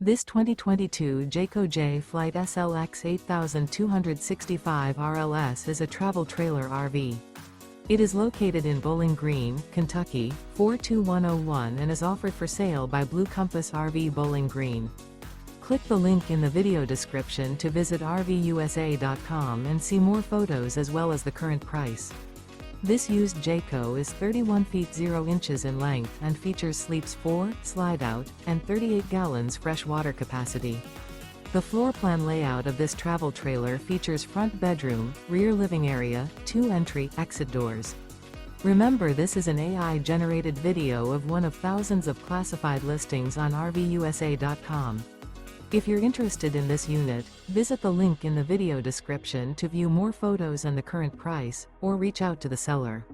This 2022 Jayco Jay Flight SLX 8265 RLS is a travel trailer RV. It is located in Bowling Green, Kentucky, 42101 and is offered for sale by Blue Compass RV Bowling Green. Click the link in the video description to visit RVUSA.com and see more photos as well as the current price. This used Jayco is 31 feet 0 inches in length and features sleeps 4, slide-out, and 38 gallons fresh water capacity. The floor plan layout of this travel trailer features front bedroom, rear living area, 2 entry/exit doors. Remember, this is an AI-generated video of one of thousands of classified listings on RVUSA.com. If you're interested in this unit, visit the link in the video description to view more photos and the current price, or reach out to the seller.